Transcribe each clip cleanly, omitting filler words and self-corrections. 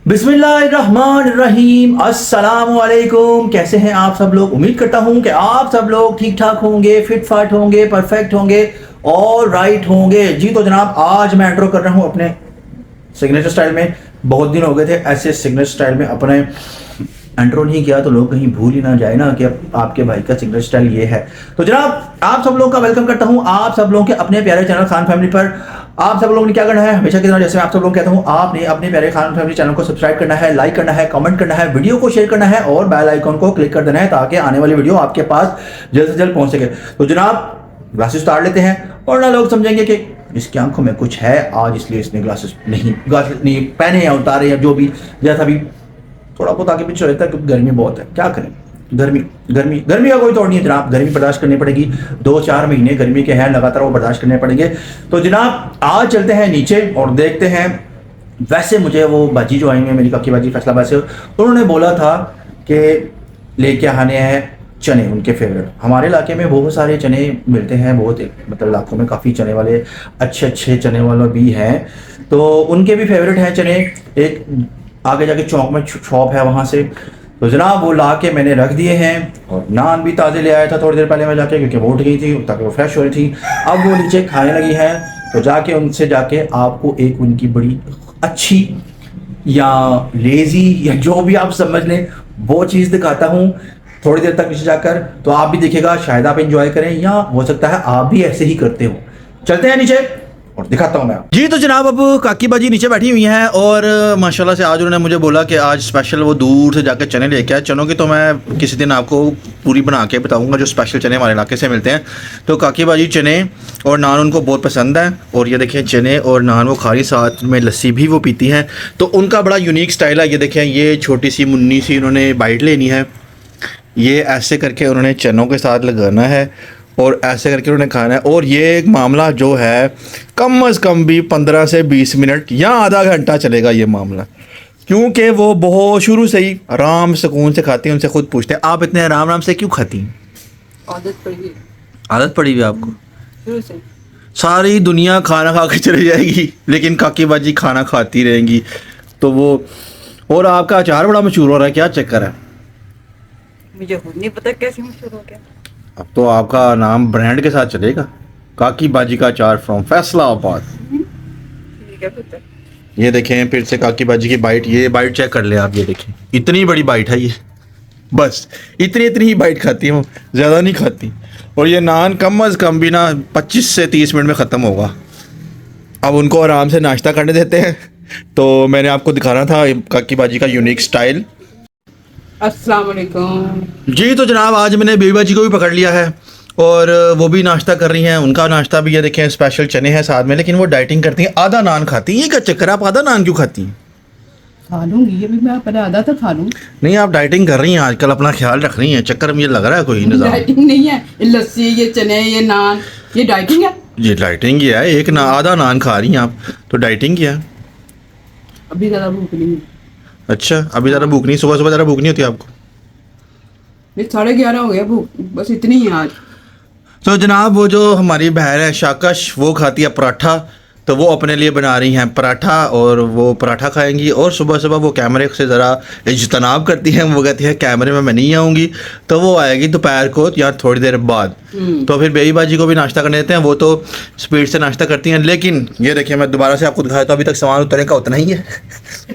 बिस्मिल्लाहिर्रहमानिर्रहीम। अस्सलामुअलैकुम। कैसे हैं आप सब लोग? उम्मीद करता हूं कि आप सब लोग ठीक ठाक होंगे, फिट फाट होंगे, परफेक्ट होंगे और राइट होंगे। जी तो जनाब, आज मैं इंट्रो कर रहा हूं अपने सिग्नेचर स्टाइल में। बहुत दिन हो गए थे ऐसे सिग्नेचर स्टाइल में अपने इंट्रो नहीं किया, तो लोग कहीं भूल ही ना जाए ना कि अब आपके भाई का सिग्नेचर स्टाइल ये है। तो जनाब, आप सब लोगों का वेलकम करता हूं आप सब लोगों के अपने प्यारे चैनल खान फैमिली पर। आप सब लोगों ने क्या करना है, हमेशा की तरह जैसे मैं आप सब लोगों को कहता हूं, आपने अपने प्यारे खान फैमिली चैनल को सब्सक्राइब करना है, लाइक करना है, कमेंट करना है, वीडियो को शेयर करना है और बेल आइकन को क्लिक कर देना है ताकि आने वाली वीडियो आपके पास जल्द से जल्द पहुंच सके। तो जनाब, ग्लासेस उतार लेते हैं और ना लोग समझेंगे कि इसकी आंखों में कुछ है आज, इसलिए इसने ग्लासेस नहीं पहने या उतारे या जो भी जैसा भी थोड़ा बहुत आगे पीछे रहता है, क्योंकि गर्मी बहुत है। क्या करें, गर्मी गर्मी गर्मी का कोई तोड़ नहीं है जनाब। गर्मी बर्दाश्त करनी पड़ेगी। 2-4 महीने गर्मी के हैं लगातार, वो बर्दाश्त करने पड़ेंगे। तो जनाब, आज चलते हैं नीचे और देखते हैं। वैसे मुझे वो बाजी जो आई है, मेरी काकी बाजी फैसलाबाद से, उन्होंने बोला था कि लेके आने हैं चने, उनके फेवरेट। हमारे इलाके में बहुत सारे चने मिलते हैं, बहुत मतलब इलाकों में काफ़ी चने वाले अच्छे चने वाले भी हैं, तो उनके भी फेवरेट हैं चने। एक आगे जाके चौक में शॉप है, वहाँ से तो जनाब वो ला के मैंने रख दिए हैं। और नान भी ताज़े ले आया था थोड़ी देर पहले मैं जाके, क्योंकि वो उठ गई थी ताकि वो फ्रेश हो रही थी। अब वो नीचे खाने लगी है, तो जाके उनसे जाके आपको एक उनकी बड़ी अच्छी या लेज़ी या जो भी आप समझ लें वो चीज़ दिखाता हूँ थोड़ी देर तक नीचे जाकर। तो आप भी देखिएगा, शायद आप एंजॉय करें या हो सकता है आप भी ऐसे ही करते हो। चलते हैं नीचे और दिखाता हूँ मैं जी। तो जनाब, अब काकी बाजी नीचे बैठी हुई हैं और माशाल्लाह से आज उन्होंने मुझे बोला कि आज स्पेशल वो दूर से जाकर चने लेके आए। चनों की तो मैं किसी दिन आपको पूरी बना के बताऊंगा, जो स्पेशल चने हमारे इलाके से मिलते हैं। तो काकी बाजी चने और नान उनको बहुत पसंद है, और ये देखें चने और नान वो खा रही, साथ में लस्सी भी वो पीती हैं। तो उनका बड़ा यूनिक स्टाइल है। ये देखें, ये छोटी सी मुन्नी सी उन्होंने बाइट लेनी है, ये ऐसे करके उन्होंने चनों के साथ लगाना है और ऐसे करके उन्होंने खाना है। और ये एक मामला जो है कम अज़ कम भी 15 से 20 मिनट या आधा घंटा चलेगा ये मामला, क्योंकि वो बहुत शुरू से ही आराम सुकून से खाती हैं। उनसे खुद पूछते हैं, आप इतने आराम आराम से क्यों खाती हैं? आदत पड़ी हुई आपको शुरू से। सारी दुनिया खाना खा के चली जाएगी लेकिन काकी बाजी खाना खाती रहेंगी। तो वो, और आपका अचार बड़ा मशहूर हो रहा है, क्या चक्कर है? मुझे खुद नहीं पता कैसे मशहूर हो गया। अब तो आपका नाम ब्रांड के साथ चलेगा, काकी बाजी का अचार फ्रॉम फैसलाबाद। ठीक है पता। ये देखें फिर से काकी बाजी की बाइट, ये बाइट चेक कर लें आप, ये देखें इतनी बड़ी बाइट है ये, बस इतनी ही बाइट खाती है वो, ज़्यादा नहीं खाती। और ये नान कम अज़ कम भी ना 25 से 30 मिनट में ख़त्म होगा। अब उनको आराम से नाश्ता करने देते हैं। तो मैंने आपको दिखाना था काकी बाजी का यूनिक स्टाइल। अस्सलाम वालेकुम जी। तो जनाब, आज मैंने बेबी बाजी को भी पकड़ लिया है और वो भी नाश्ता कर रही हैं। उनका नाश्ता भी ये देखें, स्पेशल चने हैं साथ में, लेकिन वो डाइटिंग करती हैं, आधा नान खाती हैं। ये क्या चक्कर है, आप आधा नान क्यों खाती हैं? खा लूंगी, ये भी मैं पहले आधा तो खा लूँ। नहीं, आप डाइटिंग कर रही हैं आजकल, अपना ख्याल रख रही हैं। चक्कर में ये लग रहा है कोई निजाम। डाइटिंग नहीं है, ये लस्सी, ये चने, ये नान, ये डाइटिंग है। ये डाइटिंग ही है, एक ना आधा नान खा रही हैं आप, तो डाइटिंग ही है। अभी ज़्यादा भूख नहीं है। अच्छा, अभी ज़्यादा भूख नहीं? सुबह सुबह ज़्यादा भूख नहीं होती आपको? 11:30 हो गया भूख, बस इतनी ही आज। तो जनाब, वो जो हमारी बहन है शाकश, वो खाती है पराठा, तो वो अपने लिए बना रही हैं पराठा और वो पराठा खाएंगी। और सुबह सुबह वो कैमरे से ज़रा इज्तनाब करती हैं, वो कहती है कैमरे में मैं नहीं आऊँगी, तो वो आएगी दोपहर को या थोड़ी देर बाद। तो फिर बेबी बाजी को भी नाश्ता करने देते हैं, वो तो स्पीड से नाश्ता करती हैं। लेकिन ये देखिए, मैं दोबारा से आपको दिखाया तो अभी तक सामान उतरने का उतना ही है।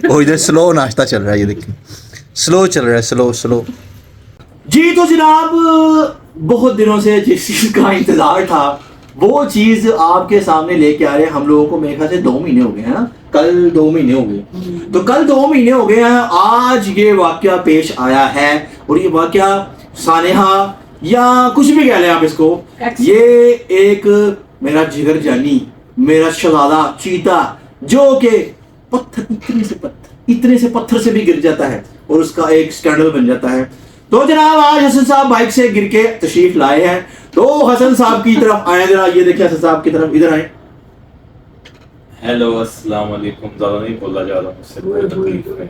वो इधर स्लो नाश्ता चल रहा है, ये देखिए स्लो चल रहा है, स्लो जी। तो जनाब, बहुत दिनों से जिस चीज़ का इंतज़ार था वो चीज़ आपके सामने लेके आ रहे हैं हम लोगों को। मेरे ख्याल से 2 महीने हो गए हैं ना, कल 2 महीने हो गए। तो कल 2 महीने हो गए हैं, आज ये वाकया पेश आया है। और ये वाकया सानेहा या कुछ भी कह लें आप इसको, ये एक मेरा जिगर जानी, मेरा शहजादा चीता, जो कि पत्थर इतने से पत्थर से भी गिर जाता है और उसका एक स्कैंडल बन जाता है। तो जनाब, आज हसन साहब बाइक से गिर के तशरीफ लाए हैं, तो हसन साहब की तरफ आए जरा। ये देखिए हसन साहब की तरफ, इधर आए। हेलो, अस्सलाम वालेकुम। ज़्यादा नहीं बोला जा रहा मुझसे, बहुत तकलीफ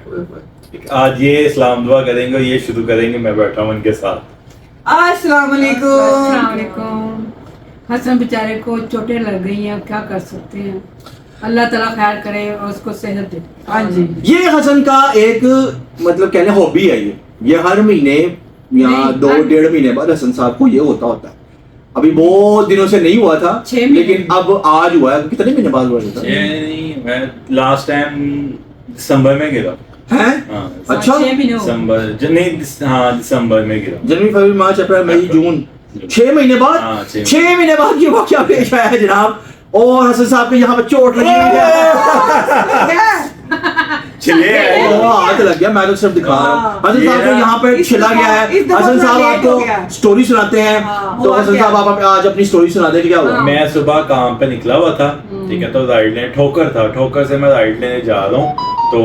है। आज ये इस्लाम दुआ करेंगे, ये शुरू करेंगे, मैं बैठा हूँ उनके साथ। अस्सलाम वालेकुम। हसन बेचारे को चोटें लग गई हैं, क्या कर सकते हैं। अल्लाह ताला खैर करे और उसको सेहत दे। हाँ जी। ये हसन का एक मतलब कहने हॉबी है ये हर महीने या नहीं, 2-1.5 महीने बाद हसन साहब को ये होता है। अभी बहुत दिनों से नहीं हुआ था 6 महीने। लेकिन अब आज हुआ है। कितने महीने बाद हुआ था? मैं लास्ट टाइम दिसंबर में गिरा। हैं? हाँ अच्छा। 6 महीने हो गए। दिसंबर नहीं, हाँ दिसंबर में गिरा। जनवरी, फरवरी, मार्च, अप्रैल, मई, जून, 6 महीने बाद। हाँ, 6 6 महीने बाद ये वाकया पेश आया है जनाब। और हसन साहब के यहाँ पे चोट लगी हुई है। चलिए हाथ लग गया, मैं तो सिर्फ दिखा रहा हूँ। हसन साहब को यहाँ पे इस छिला दफा- गया है। इस दफा हसन साहब थोड़ा लेट हो गया। आपको स्टोरी सुनाते हैं। हाँ, तो हुआ हसन क्या? साहब आप आज अपनी स्टोरी सुना दें कि क्या हुआ। मैं सुबह काम पे निकला हुआ था, ठीक है, तो राइड लेने ठोकर से मैं राइड लेने जा रहा हूँ, तो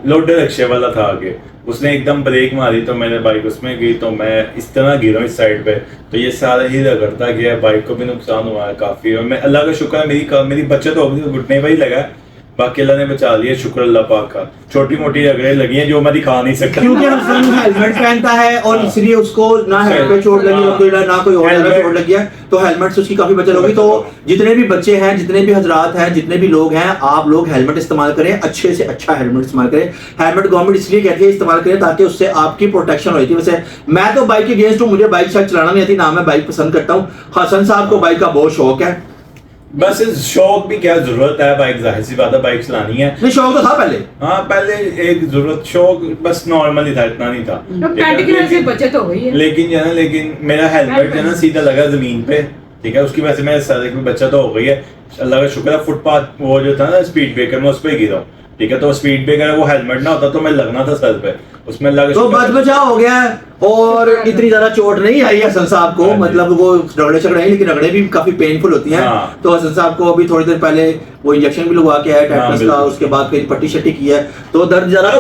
लोडर रिक्शे वाला था आगे, उसने एकदम ब्रेक मारी तो मेरे बाइक उसमें गई, तो मैं इस तरह गिरा इस साइड पे, तो ये सारा ही रगड़ता गया, बाइक को भी नुकसान हुआ है काफी। और मैं अल्लाह का शुक्र है मेरी बचत हो गई, घुटने पर ही लगा, बाकी अल्लाह ने बचा लिया, शुक्र अल्लाह पाक का। छोटी मोटी रगड़े लगी हैं जो मैं दिखा नहीं सकता क्योंकि हसन हेलमेट पहनता है और इसलिए उसको ना हेड पे चोट लगी, हाँ। ना कोई और जगह हेलमेट। चोट लगी है, तो हेलमेट से उसकी काफी बचत होगी। तो जितने भी बच्चे हैं, जितने भी हजरात हैं, जितने भी लोग हैं, आप लोग हेलमेट इस्तेमाल करें, अच्छे से अच्छा हेलमेट इस्तेमाल करें। हेलमेट गवर्नमेंट इसलिए कहती है इस्तेमाल करें ताकि उससे आपकी प्रोटेक्शन हो जाती है। वैसे मैं तो बाइक के अगेंस्ट हूँ, मुझे बाइक शायद चलाना नहीं आती, ना मैं बाइक पसंद करता हूँ। हसन साहब को बाइक का बहुत शौक है। बस इस शौक भी क्या जरूरत है, बाइक जाहिर सी बात है बाइक चलानी है। नहीं, शौक तो था पहले। हाँ पहले एक जरूरत, शौक बस नॉर्मल ही था, इतना नहीं था। तो पैंट की वजह से बचत हो गई है। लेकिन मेरा हेलमेट जो है ना सीधा लगा जमीन पे, ठीक है, उसकी वजह से मेरे सर की बचत हो गई है, अल्लाह का शुक्र है। फुटपाथ वो जो था ना स्पीड ब्रेकर में, उस पर गिरा, ठीक है, तो स्पीड ब्रेकर वो हेलमेट ना होता तो मैं लगना था सर पे, उसमें अल्लाह का तो शुक्र बच बचाव हो गया है और इतनी ज्यादा चोट नहीं आई है हसन साहब को। हाँ जी। मतलब वो रगड़े चगड़े हैं, लेकिन रगड़े भी काफी पेनफुल होती हैं। हाँ। तो हसन साहब को अभी थोड़ी देर पहले वो इंजेक्शन भी लगवा के आया टेटनस का, बिल्कुल। उसके बाद फिर पट्टी शट्टी की है। तो दर्द जरा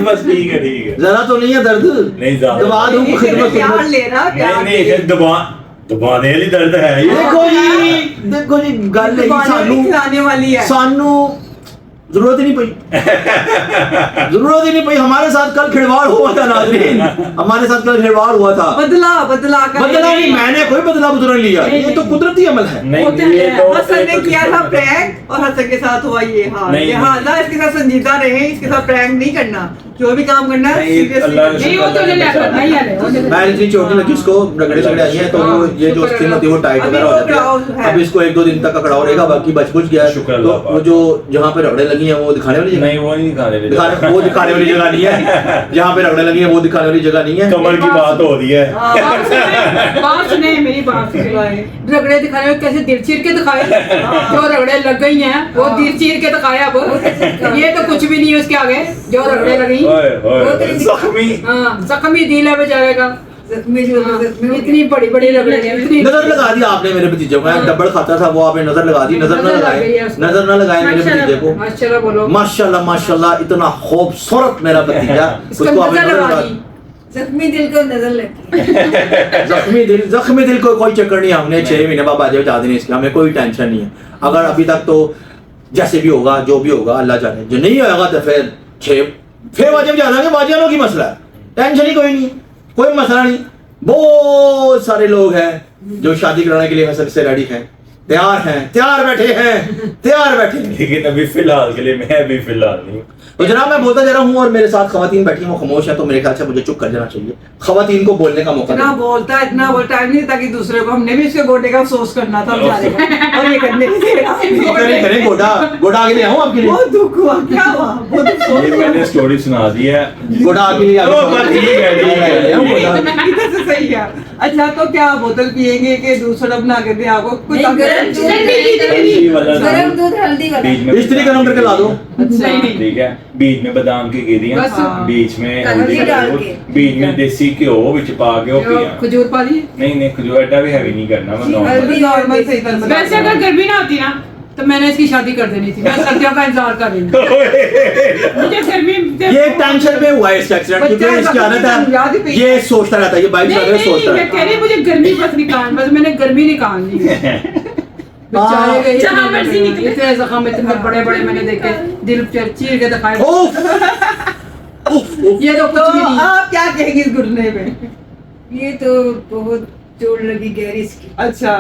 बस ठीक है जरा तो नहीं है दर्द। नहीं ज्यादा। दबा दूं खिदमत प्यार ले रहा प्यार नहीं ये दबाने वाली दर्द है ये। देखो जी गल है सानू खिलाने वाली है। सानू जरूरत ही नहीं पई। जरूरत ही नहीं पई। हमारे साथ कल खिलवाड़ हुआ था नाज़रीन, हमारे साथ कल खिलवाड़ हुआ था। बदला कर बदला नहीं, मैंने कोई बदला नहीं लिया, ये तो कुदरती अमल है। नहीं ये तो हसन ने किया था प्रैंक और हसन के साथ हुआ ये हाल। नहीं, ये हाल ना, इसके साथ संजीदा रहे, इसके साथ प्रैंक नहीं करना, जो भी काम करना है नहीं, सीरियसली अल्लाह करना। नहीं वो तो नहीं करना ही है। मैं इतनी चोट नहीं लगी उसको, रगड़े चगड़े आई है तो वो ये जो स्किन होती है वो टाइट अभी वगैरह हो वो जाती कड़ाव है। है। अब इसको 1-2 दिन तक का कड़ाव रहेगा, बाकी बच बुझ गया है। शुक्र तो अल्लाह पाक। वो जो जहाँ पे रगड़े लगी हैं वो दिखाने वाली जगह नहीं वो नहीं दिखाने वाली वो दिखाने वाली जगह नहीं है। जहाँ पे रगड़े लगी है वो दिखाने वाली जगह नहीं है। कमर की बात हो रही है। बात सुने मेरी बात सुने। रगड़े दिखाने में कैसे दिल चीर के दिखाए, जो रगड़े लग गई हैं वो दिल चीर के दिखाए। अब ये तो कुछ भी नहीं है उसके आगे, जो रगड़े लगी जख्मी जख्मी दिल है बेचारे का। इतनी बड़ी बड़ी रगड़े हैं, इतनी नजर लगा दी आपने मेरे भतीजे को। डबल खाता था वो, आपने नजर लगा दी। नजर ना लगाए, नजर ना लगाए मेरे भतीजे को। माशाल्लाह बोलो। माशाल्लाह माशाल्लाह, इतना खूबसूरत मेरा भतीजा, इसको उसको आपने नजर नजर लगा लगा दी। दी। जख्मी दिल को नजर लगी। जख्मी दिल को कोई चक्कर नहीं है। हमने 6 महीने बाद बाजे बचा देने इसके, हमें कोई टेंशन नहीं है। अगर अभी तक तो जैसे भी होगा, जो भी होगा अल्लाह जाने, जो नहीं होगा तो फिर बाजे बजा देंगे। बाजियानों की मसला है, टेंशन ही कोई नहीं, कोई मसला नहीं। बहुत सारे लोग हैं जो शादी कराने के लिए हसन से रेडी हैं, तैयार बैठे हैं। लेकिन अभी फिलहाल के लिए मैं भी फिलहाल नहीं। तो जनाब मैं बोलता जा रहा हूँ और मेरे साथ खवातीन बैठी हैं, वो खामोश है, तो मेरे ख्याल से मुझे चुप कर जाना चाहिए। खवातीन को बोलने का मौका इतना दें। बोलता है, इतना बोलता है नहीं ताकि दूसरे को, हमने भी इसके गोडे का अफसोस करना था बेचारे का, और ये करने नहीं दे रहा। करें गोडा आगे ले आऊं आपके लिए। बहुत दुख हुआ, क्या हुआ, बहुत अफसोस ये मैंने स्टोरी सुना दी है। गोडा आगे ले ओ, बस ठीक है। हुआ। इधर से सही है। अच्छा तो क्या बोतल पियेंगे कि दूसरा बना के दे आपको कुछ? हल्दी वाला गरम दूध हल्दी वाला। बीच में इस्त्री गरम करके ला दो। अच्छा ठीक है, बीच में बादाम की गिरियां, बस। बीच में हल्दी हल्दी डाल डाल के। बीच में देसी घ्यो विच पा के वो पिया। खजूर पा दी। नहीं खजूर एडा भी हैवी नहीं करना, मैं नॉर्मल। हल्दी नॉर्मल सही तरह वैसे अगर गर्मी ना होती ना तो मैंने इसकी शादी कर देनी थी। मैं सर्दियों का इंतजार कर रही हूँ। मुझे गर्मी ये टेंशन में हुआ है इसका एक्सीडेंट, क्योंकि इसकी आदत है, ये सोचता रहता है, ये बाइक चला सोचता मैं कह रही है। मुझे गर्मी बस निकाल, बस मैंने गर्मी निकाल ली है। बेचारे के जहाँ मर्जी निकले। इतने जख्म इतने बड़े बड़े मैंने देखे, दिल चीर के दिखाए। उफ, उफ, उफ। ये तो तो कुछ भी नहीं। आप क्या कहेंगे इस घुटने में? ये तो बहुत चोट लगी गहरी इसकी। अच्छा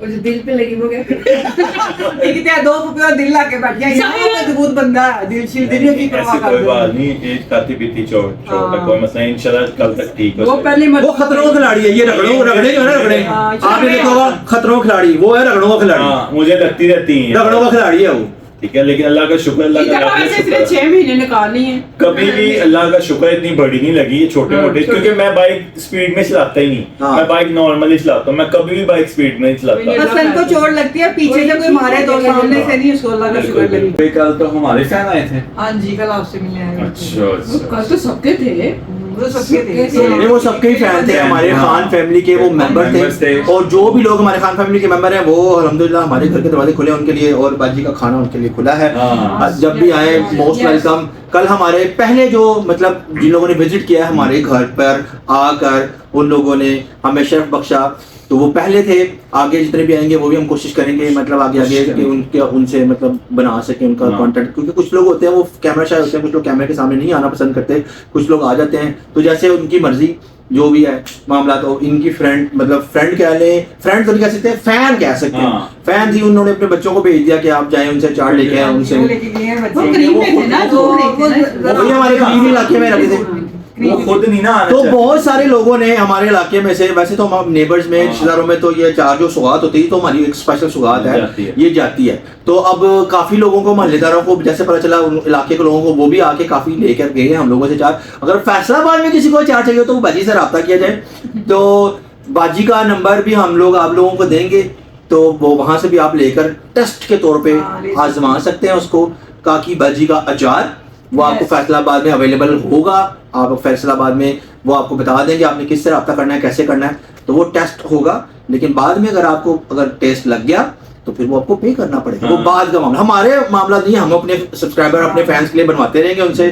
और जो दिल पे लगी वो क्या एक तो दो रुपये दिल ला के बैठ गया यहाँ पे मजबूत बंदा है दिल की परवाह ऐसे कर कोई दो। बात नहीं, एज खाती पीती चोट हाँ। कोई मसला नहीं, इंशाल्लाह कल तक ठीक हो वो जाएगा। पहले वो खतरों का खिलाड़ी है, ये रगड़े जो है ना रगड़े, हाँ, आपने देखा होगा खतरों का खिलाड़ी, वो है रगड़ों का खिलाड़ी, हाँ, मुझे लगती रहती है रगड़ों का खिलाड़ी है वो। ठीक है, लेकिन अल्लाह का शुक्र, अल्लाह का इधर लाख वैसे शुक्र इसने 6 महीने निकालनी है। कभी भी अल्लाह का शुक्र इतनी बड़ी नहीं लगी ये छोटे मोटे, छोटे- क्योंकि मैं बाइक स्पीड में चलाता ही नहीं, हाँ। मैं बाइक नॉर्मली चलाता हूँ, मैं कभी भी बाइक स्पीड में नहीं चलाता। हसन को चोट लगती है पीछे से कोई मारे तो सामने से नहीं, उसको अल्लाह का शुक्र लगी। बिल्कुल। कल तो हमारे फैन आए थे। हाँ जी कल आपसे मिलने आए अच्छा अच्छा। कल तो सबके थे। वो सबके थे नहीं, वो सबके ही फैन थे, हमारे हाँ। खान फैमिली के वो मेंबर members थे, थे। और जो भी लोग हमारे खान फैमिली के मेंबर हैं वो अल्हम्दुलिल्लाह हमारे घर के दरवाजे खुले हैं उनके लिए, और बाजी का खाना उनके लिए खुला है। हाँ। जब भी आए Yes, मोस्ट yes. वेलकम। कल हमारे पहले जो मतलब जिन लोगों ने विजिट किया है हमारे घर पर आकर, उन लोगों ने हमें शर्फ बख्शा, तो वो पहले थे। आगे जितने भी आएंगे वो भी हम कोशिश करेंगे मतलब आगे आगे कि उनके उनसे मतलब बना सके उनका हाँ। कंटेंट, क्योंकि कुछ लोग होते हैं वो कैमरा शाय होते हैं, कुछ लोग कैमरे के सामने नहीं आना पसंद करते, कुछ लोग आ जाते हैं, तो जैसे उनकी मर्जी जो भी है मामला। तो इनकी फ्रेंड मतलब फ्रेंड कह लें, फ्रेंड तो नहीं कह सकते, फैन कह सकते हैं, हाँ। फैन थी, उन्होंने अपने बच्चों को भेज दिया कि आप जाएं उनसे चार्ट लेके आए उनसे। वो लेके गए हैं वो बच्चे करीब में थे ना, वो वही हमारे करीबी इलाके में रहते थे। वो खुद नहीं ना आना तो चाहते। बहुत सारे लोगों ने हमारे इलाके में से, वैसे तो हम नेबर्स में हाँ। रिश्तेदारों में तो ये चार जो सौगात होती है तो हमारी एक स्पेशल सौगात जाती है, है। ये जाती है। तो अब काफी लोगों को, मोहल्लेदारों को जैसे पता चला, उन इलाके के लोगों को, वो भी आके काफी लेकर गए हैं हम लोगों से चार। अगर फैसलाबाद में किसी को चार चाहिए तो वो बाजी से रब्ता किया जाए, तो बाजी का नंबर भी हम लोग आप लोगों को देंगे, तो वो वहां से भी आप लेकर टेस्ट के तौर पे हाँ, ले आजमा सकते हैं उसको। काकी बाजी का अचार वो आपको Yes. फैसलाबाद में अवेलेबल होगा, आप फैसलाबाद में वो आपको बता देंगे आपने किससे रब्ता करना है, कैसे करना है, तो वो टेस्ट होगा। लेकिन बाद में अगर आपको अगर टेस्ट लग गया तो फिर वो आपको पे करना पड़ेगा, वो हाँ। बाद का मामला, हमारे मामला नहीं है, हम अपने सब्सक्राइबर अपने फैंस के लिए बनवाते रहेंगे उनसे,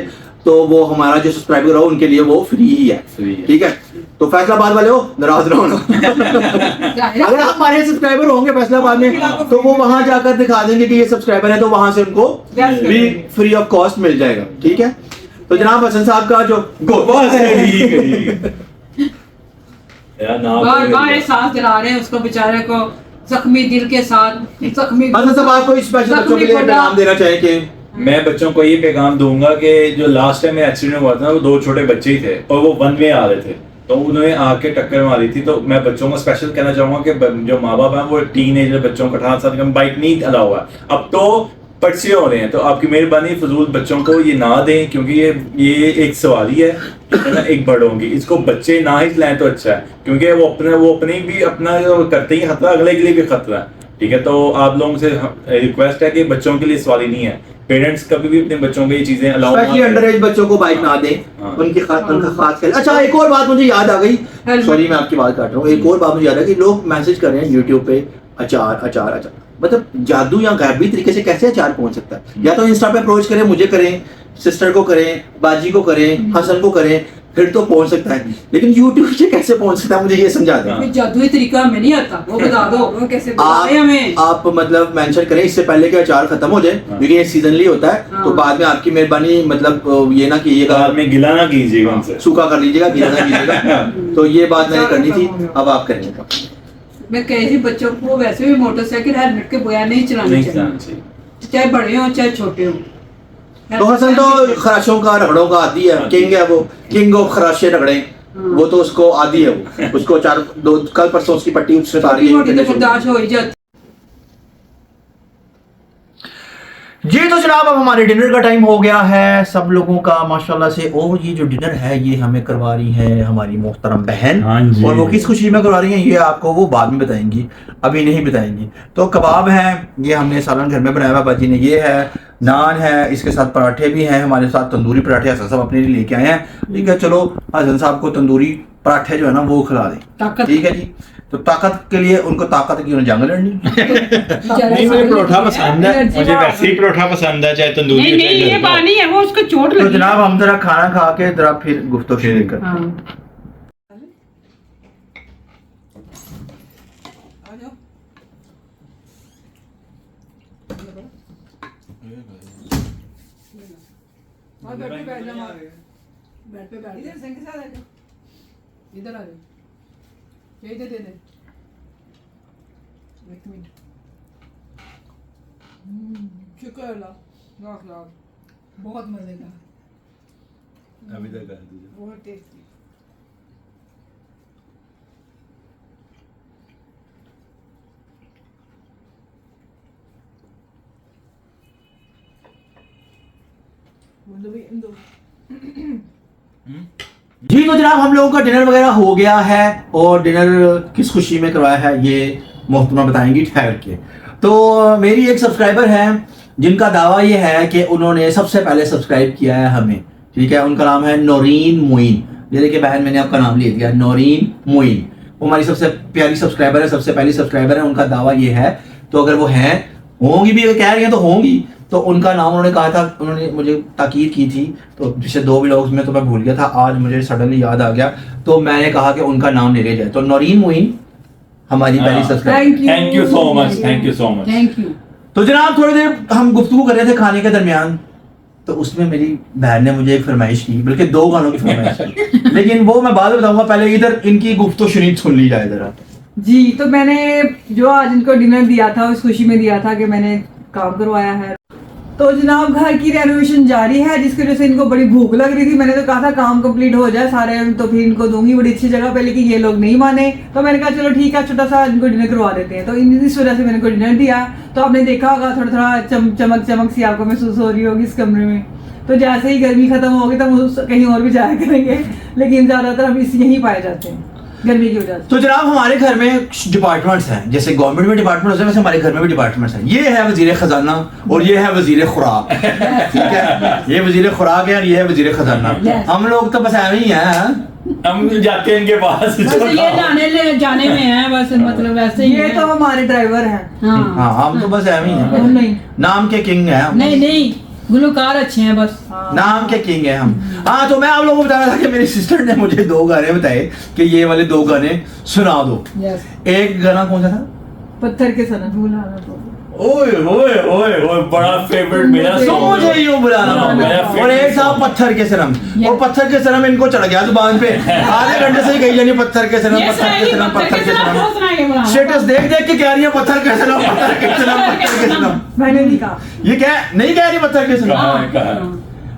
तो वो हमारा जो सब्सक्राइबर हो उनके लिए वो फ्री ही है, Free है। ठीक है। तो फैसलाबाद वाले हो नाराज रहो ना अगर हमारे सब्सक्राइबर होंगे फैसलाबाद में तो वो वहां जाकर दिखा देंगे कि ये सब्सक्राइबर है, तो वहां से उनको भी फ्री ऑफ कॉस्ट मिल जाएगा, ठीक है। तो जनाब हसन साहब का जो यार नाम बार तो बार नहीं एहसास दिला रहे हैं उसको बेचारे को, जख्मी दिल के साथ, जख्मी हसन साहब आप कोई स्पेशल बच्चों के लिए पैगाम देना चाहें कि मैं बच्चों को ये पैगाम दूंगा कि जो लास्ट टाइम में एक्सीडेंट हुआ था ना, वो 2 छोटे बच्चे ही थे और वो वन वे आ रहे थे, तो उन्होंने आके टक्कर मारी थी। तो मैं बच्चों को स्पेशल कहना चाहूंगा कि जो माँ बाप हैं वो टीनेजर बच्चों को 18 साल का बाइक नहीं अलाउ हुआ है, अब तो पर्चे हो रहे हैं, तो आपकी मेहरबानी फजूल बच्चों को ये ना दें, क्योंकि ये एक सवारी है ना, एक बड़ों की, इसको बच्चे ना ही चलाएं तो अच्छा है, क्योंकि वो अपने भी अपना जो करते ही खतरा, अगले के लिए भी खतरा है, ठीक है। तो आप लोगों से रिक्वेस्ट है कि बच्चों के लिए सवारी नहीं है, पेरेंट्स कभी भी अपने बच्चों को ये चीजें अलाउ ना स्पेशली अंडर एज बच्चों को बाइक ना दें, हाँ। उनका खास ख्याल। अच्छा एक और बात मुझे याद आ गई, सॉरी मैं आपकी बात काट रहा हूँ, एक और बात मुझे याद आ गई, लोग मैसेज कर रहे हैं यूट्यूब पे अचार अचार अचार, मतलब जादू या गैबी तरीके से कैसे अचार पहुंच सकता है? या तो इंस्टा पे अप्रोच करें, मुझे करें, सिस्टर को करें, बाजी को करें, हसन को करें, फिर तो पहुंच सकता है, लेकिन यूट्यूब से कैसे पहुंच सकता है मुझे ये समझा दें। हाँ। जादुई तरीका हमें नहीं आता, वो बता दो। वो कैसे बताएं हमें। आप मतलब मेंशन करें इससे पहले कि अचार खत्म हो जाए, हाँ। क्योंकि ये सीजनली होता है, हाँ। तो बाद में आपकी मेहरबानी मतलब ये ना कीजिएगा, बाद में गिला ना कीजिएगा उनसे। सूखा कर लीजिएगा, गीला ना कीजिएगा। तो ये बात मैंने करनी थी, अब आप करेंगे। मैं कह रही बच्चों को वैसे भी मोटरसाइकिल हेलमेट के बगैर नहीं चलानी नहीं चाहिए, चलाना चाहिए। चाहे बड़े हो चाहे छोटे हो। तो हसन तो खराशों का रगड़ों का आदी है, किंग है वो, किंग ऑफ खराशे रगड़े, वो तो उसको आदी है, वो उसको कल परसों उसकी पट्टी उससे तारी है। मोटी तो बर्दाश्त हो ही जाती। जी तो जनाब अब हमारे डिनर का टाइम हो गया है सब लोगों का माशाल्लाह से। और ये जो डिनर है ये हमें करवा रही है हमारी मोहतरम बहन, हाँ जी। और वो किस खुशी में करवा रही है ये आपको वो बाद में बताएंगी, अभी नहीं बताएंगी। तो कबाब है, ये हमने सालन घर में बनाया हुआ बाजी ने, ये है नान है, इसके साथ पराठे भी हैं, हमारे साथ तंदूरी पराठे हसन साहब अपने लिए लेके आए हैं। ठीक है, चलो हसन साहब को तंदूरी पराठे जो है ना वो खिला दें, ताकत। ठीक है जी। तो ताकत के लिए उनको ताकत की जंग लड़नी। नहीं मुझे परोठा पसंद है, मुझे वैसे ही परोठा पसंद है, चाहे तंदूरी नहीं नहीं ये बात नहीं है, वो उसको चोट तो लगी। जनाब हम जरा खाना खा के जरा फिर गुफ्तगू शुरू करते हैं। हाँ। बेड पे बैठ इधर संग के साथ आ जाओ। इधर आ जाओ, ये दे दे। एक मिनट शुक्र अल्लाह लाख लाख बहुत मजे का अभी तक कर दीजिए बहुत टेस्टी जी तो जनाब हम लोगों का डिनर वगैरह हो गया है और डिनर किस खुशी में करवाया है ये मोहतरमा बताएंगी ठहर के। तो मेरी एक सब्सक्राइबर है जिनका दावा ये है कि उन्होंने सबसे पहले सब्सक्राइब किया है हमें, ठीक है। उनका नाम है नौरीन मोइन। ये देखिए बहन, मैंने आपका नाम ले दिया, नौरीन मोइन। वो हमारी सबसे प्यारी सब्सक्राइबर है, सबसे पहली सब्सक्राइबर है। उनका दावा ये है, तो अगर वो हैं, होंगी भी, कह रही हैं तो होंगी, तो उनका नाम उन्होंने कहा था, उन्होंने मुझे ताकीद की थी, तो पिछले 2 व्लॉग्स में तो मैं भूल गया था, आज मुझे सडनली याद आ गया, तो मैंने कहा कि उनका नाम ले लिया जाए। तो नौरीन मोइन हमारी पहली subscriber. Thank you so much, thank you so much. Thank you. तो जनाब थोड़ी देर हम गुफ्तगू कर रहे थे खाने के दरमियान, तो उसमें मेरी बहन ने मुझे एक फरमाइश की, बल्कि 2 गानों की फरमाइश की, लेकिन वो मैं बाद में बताऊंगा। पहले इधर इनकी गुफ्तगू शुनीत सुन ली जाए जरा। जी तो मैंने जो आज इनको डिनर दिया था उस खुशी में दिया था कि मैंने काम करवाया है। तो जनाब घर की रेनोवेशन जारी है, जिसकी वजह से इनको बड़ी भूख लग रही थी। मैंने तो कहा था काम कंप्लीट हो जाए सारे तो फिर इनको दूंगी बड़ी अच्छी जगह पे, लेकिन ये लोग नहीं माने। तो मैंने कहा चलो ठीक है, छोटा सा इनको डिनर करवा देते हैं। तो इस वजह से मैंने इनको डिनर दिया। तो आपने देखा होगा थोड़ा थोड़ा चमक सी आपको महसूस हो रही होगी इस कमरे में। तो जैसे ही गर्मी खत्म होगी तो हम कहीं और भी जाया करेंगे, लेकिन ज्यादातर हम इस यहीं पाए जाते हैं गर्मी की वजह से। तो जनाब हमारे घर में डिपार्टमेंट्स हैं, जैसे गवर्नमेंट में डिपार्टमेंट होते हैं वैसे हमारे घर में भी डिपार्टमेंट्स हैं। ये है वजीर खजाना और ये है वजीर खुराक, ठीक है। ये वजीर खुराक है और ये है वजीर खजाना। हम लोग तो बस ऐसे ही हैं, हम जाते हैं इनके पास। बस ये जाने में है बस, मतलब वैसे ही ये है। तो हमारे ड्राइवर हैं। हाँ हाँ हम तो बस ऐसे ही हैं, नहीं नाम के किंग हैं हम। नहीं नहीं, गुलकार अच्छे हैं बस। नाम के किंग हैं हम। हाँ तो मैं आप लोगों को बता रहा था कि मेरी सिस्टर ने मुझे 2 गाने बताए कि ये वाले 2 गाने सुना दो। यस। एक गाना कौन सा था? पत्थर के सनम भूलाना तो ओए ओए ओए ओए, बड़ा फेवरेट मेरा तो सॉन्ग मुझे यूं बुलाना हाँ, मेरा और एक favorite था song। पत्थर के सनम। और पत्थर के सनम इनको चढ़ गया जुबान पे, आधे घंटे से ही कही जानी पत्थर के सनम, पत्थर के सनम, पत्थर के सनम। स्टेटस देख देख के कह रही है पत्थर के सनम, पत्थर के सनम, पत्थर के सनम। मैंने नहीं कहा। ये क्या नहीं कह रही पत्थर के सनम, कहा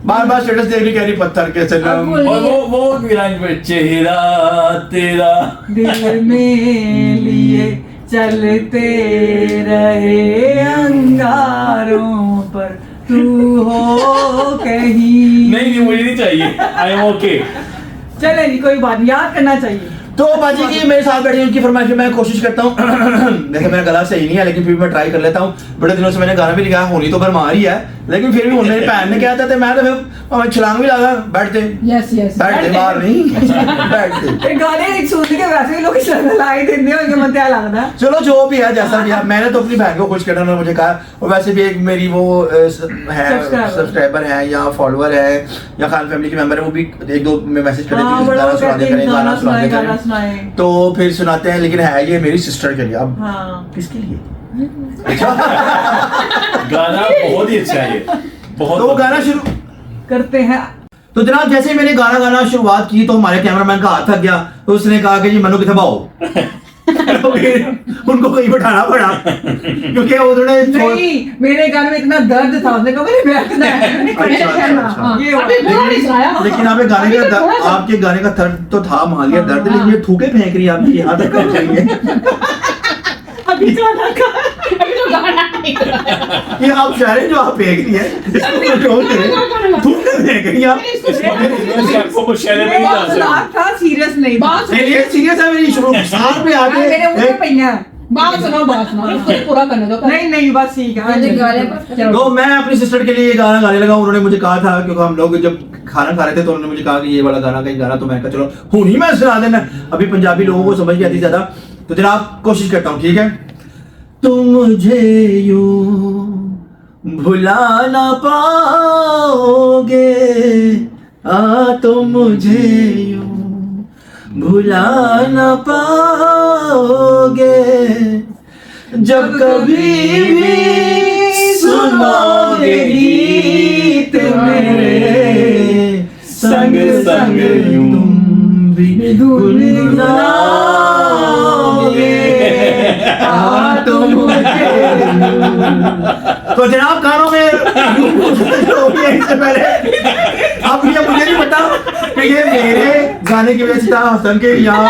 बार बार स्टेटस देख रही कह रही पत्थर के सनम। और वो लाइन पे चेहरा तेरा दिल में लिए चलते रहे अंगारों पर तू हो कहीं। नहीं मुझे नहीं चाहिए, आई एम ओके। चले जी कोई बात नहीं, याद करना चाहिए। तो बाजी की मेरे साथ बैठी उनकी फरमाइश में मैं कोशिश करता हूँ देखिए मेरा गला सही नहीं है लेकिन फिर मैं ट्राई कर लेता हूँ। बड़े दिनों से मैंने गाना भी लिखा, होनी तो भरमा रही है, लेकिन फिर भी मेरी बहन ने क्या था मैं तो फिर छलांग भी लगा, बैठते यस यस। बैठते बाहर नहीं बैठते। ये गाने सुन के वैसे भी लोग लाई देते होंगे, मत क्या लगता है। चलो जो भी है जैसा भी है, मैंने तो अपनी बहन को खुश करना उन्होंने मुझे कहा। और वैसे भी एक मेरी वो है सब्सक्राइबर है या फॉलोअर है या खान फैमिली के मेंबर है, वो भी 1-2 में मैसेज करे हाँ, थे बड़ा गाना वो सुना कहते दे हैं, करें, गाना सुना दे गाना करें, सुनाएं। तो फिर सुनाते हैं। लेकिन है ये मेरी सिस्टर के लिए। अब हाँ किसके लिए? गाना बहुत ही अच्छा है ये, बहुत। तो वो गाना शुरू करते हैं। तो जनाब जैसे ही मैंने गाना गाना शुरुआत की तो हमारे कैमरामैन का हाथ थक गया, तो उसने कहा कि जी मनु किथे भाओ। तो फिर उनको कहीं बैठाना पड़ा क्योंकि उन्होंने नहीं मेरे गाने में इतना दर्द था, उसने कहा मेरे बैठना है। अच्छा। ये अभी पूरा नहीं सुनाया। लेकिन आपके गाने का थोड़ा सा- आपके गाने का दर्द तो था, मान लिया दर्द, लेकिन ये थूके फेंक रही है आपकी यहाँ तक कर चाहिए। अभी गाना नहीं। ये आप शहर जो आप फेंक रही है इसको कंट्रोल करें, थूके फेंक रही है आप। आपको शहर में नहीं जा सकते। मजाक था, सीरियस नहीं था। बात ये सीरियस है मेरी शुरू साथ में आके मेरे मुंह में पहिया। बात सुनो इसको पूरा करने दो। नहीं नहीं बस ठीक है। तो मैं अपनी सिस्टर के लिए ये गाना गाने लगा। उन्होंने मुझे कहा था, क्योंकि हम लोग जब खाना खा रहे थे तो उन्होंने मुझे कहा कि ये वाला गाना कहीं गाना, तो मैं कहा चलो हूं ही मैं सुना देना। अभी पंजाबी लोगों को समझ नहीं आती ज्यादा, तो जनाब कोशिश करता हूँ, ठीक है। तुम मुझे यूं भुला ना पाओगे, तुम मुझे यूं भुला ना पाओगे, जब कभी भी सुनोगे गीत मेरे, संग संग तुम भी गुनगुनाओगे। तुम तो जनाब कानों में हो गया इससे पहले। अब ये मुझे नहीं पता कि ये मेरे गाने की वजह से था हसन के यहाँ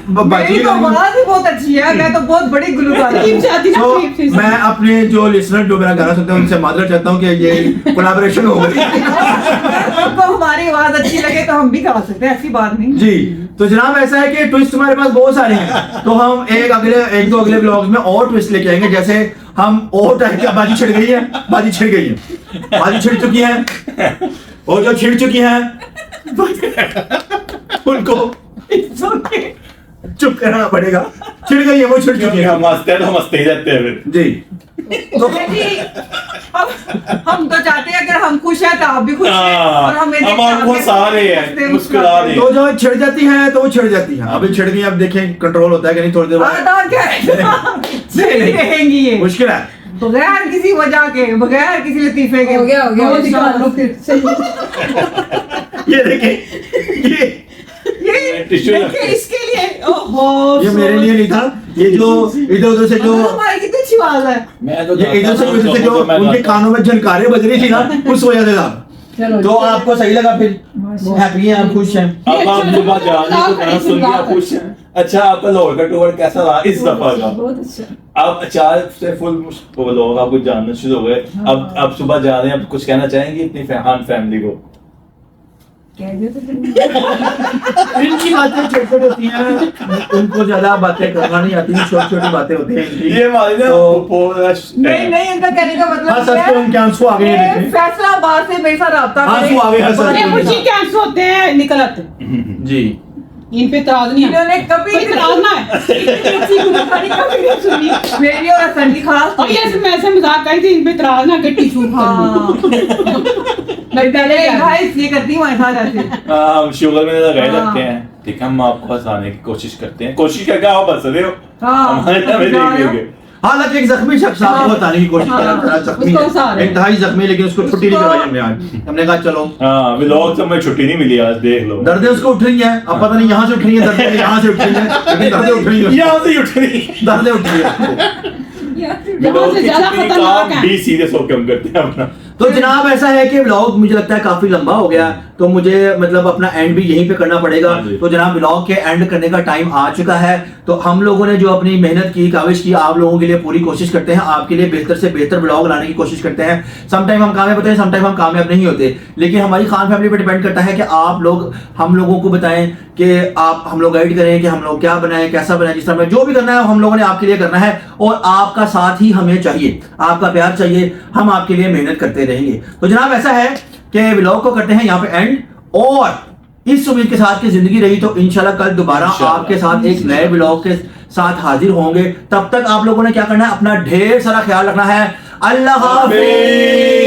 मेरी तो आवाज ही बहुत अच्छी है, मैं तो बहुत बड़ी गुलकार हूँ। तो मैं अपने जो लिसनर जो मेरा गाना सुनते हैं उनसे माजरत चाहता हूँ कि ये कोलैबोरेशन हो गई। आपको हमारी आवाज अच्छी लगे तो हम भी गा सकते हैं, ऐसी बात नहीं। जी तो जनाब ऐसा है कि ट्विस्ट हमारे पास बहुत सारे हैं, तो हम एक दो अगले ब्लॉग्स में और ट्विस्ट लेके आएंगे। जैसे हम और टाइप की बाजी छिड़ गई है, बाजी छिड़ गई है, बाजी छिड़ चुकी है, और जो छिड़ चुकी है उनको चुप करना पड़ेगा। छिड़ गई है वो, छिड़ चुकी है। हम हंसते हैं तो हम हंसते ही रहते हैं फिर। जी तो हम तो चाहते हैं अगर हम खुश हैं तो आप भी खुश हैं, और हम देख के आपको आपके सारे हैं, हंसते मुस्कुरा रहे हैं। तो जो छिड़ जाती है तो वो छिड़ जाती है। अभी छिड़ गई, अब देखें कंट्रोल होता है कि नहीं थोड़ी देर बाद। तो क्या नहीं रहेंगी ये मुश्किल है। बगैर किसी वजह के, बगैर किसी लतीफे के। हो गया बहुत निकाल लो फिर सही। ये देखें, ये टिश्यू देखिए, इसके लिए ओहो, ये मेरे लिए नहीं था। ये जो इधर उधर से जो हमारी कितनी अच्छी आवाज है। मैं तो ये इधर से उधर से जो उनके कानों में झनकारे बज रही थी ना, उस वजह से था। चलो तो आपको सही लगा, फिर हैप्पी हैं आप, खुश हैं। अब आप सुबह जाने को गाना सुन लिया, खुश हैं। अच्छा, आपका लाहौर का टूर कैसा रहा इस दफा का? बहुत अच्छा। आप अचानक से फुल लोग आपको जानना शुरू हो गए। अब सुबह जा रहे हैं, अब कुछ कहना चाहेंगे अपनी फैहान फैमिली को? कह दिया तो फिर। इनकी बातें छोटी होती हैं, उनको ज्यादा बातें करना नहीं आती, छोटी छोटी बातें होती हैं इनकी। ये हमारी ना नहीं नहीं, इनका कहने का हाँ, मतलब सच तो उनके आंसू आ गए हैं, ये देखें। फैसलाबाद से मेरे साथ रब्ता आंसू आ गए हैं, सच ये में। मुझे क्या सोते हैं निकल आते, जी इन पे तराज नहीं है, इन्होंने कभी कोई तराज ना है। अच्छी गुलकारी कभी नहीं सुनी मेरी और हसन की खास। और ये मैं से मजाक करी थी, इन पे तराज ना के टिश्यू। हाँ मैं पहले गाइस ये करती हूँ ऐसा ऐसे। हम शुगर में लगाए हाँ। रखते हैं, ठीक है, हम आपको हंसाने की कोशिश करते हैं, कोशिश करके आप हंस रहे हो हाँ। हमारे हमें देख लेंगे। हालांकि एक जख्मी शख्स आपको हाँ। बताने की कोशिश कर रहा था, जख्मी उसको हंसा है, रहे हैं। इंतहाई जख्मी, लेकिन उसको छुट्टी नहीं करवाई हमने आज। हमने कहा चलो, हाँ, व्लॉग से हमें छुट्टी नहीं मिली आज, देख लो। दर्दें उसको उठ रही हैं। अब पता नहीं यहाँ से उठ रही हैं दर्दें, यहाँ से उठ रही हैं, लेकिन दर्दें उठ रही हैं, यहाँ से ही उठ रही दर्दें उठ रही हैं। यहाँ से ज्यादा खतरनाक है। भी सीरियस होकर हम करते हैं अपना। तो जनाब ऐसा है कि व्लॉग मुझे लगता है काफी लंबा हो गया, तो मुझे मतलब अपना एंड भी यहीं पे करना पड़ेगा। हाँ जी। तो जनाब व्लॉग के एंड करने का टाइम आ चुका है। तो हम लोगों ने जो अपनी मेहनत की, काविश की, आप लोगों के लिए पूरी कोशिश करते हैं, आपके लिए बेहतर से बेहतर व्लॉग लाने की कोशिश करते हैं। समटाइम हम कामयाब होते हैं, समटाइम हम कामयाब नहीं होते, लेकिन हमारी खान फैमिली पर डिपेंड करता है कि आप लोग हम लोगों को बताएं कि आप हम लोग गाइड करें कि हम लोग क्या बनाएं, कैसा बनाएं, जिस तरह जो भी करना है हम लोगों ने आपके लिए करना है, और आपका साथ ही हमें चाहिए, आपका प्यार चाहिए, हम आपके लिए मेहनत करते रहेंगे। तो जनाब ऐसा है कि व्लॉग को करते हैं यहाँ पे एंड, और इस उम्मीद के साथ कि जिंदगी रही तो इंशाल्लाह कल दोबारा आपके साथ एक नए व्लॉग के साथ हाजिर होंगे। तब तक आप लोगों ने क्या करना है, अपना ढेर सारा ख्याल रखना है। अल्लाह हाफिज।